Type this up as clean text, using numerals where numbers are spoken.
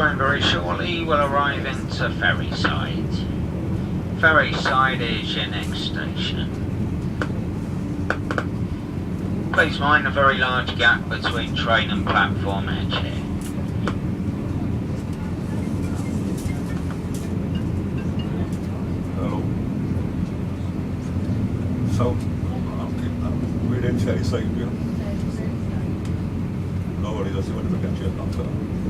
train very shortly will arrive into Ferryside. Ferryside is your next station. Please mind the very large gap between train and platform edge here. Hello. So, we're in Ferryside here. No worries, I'll see what we can check after.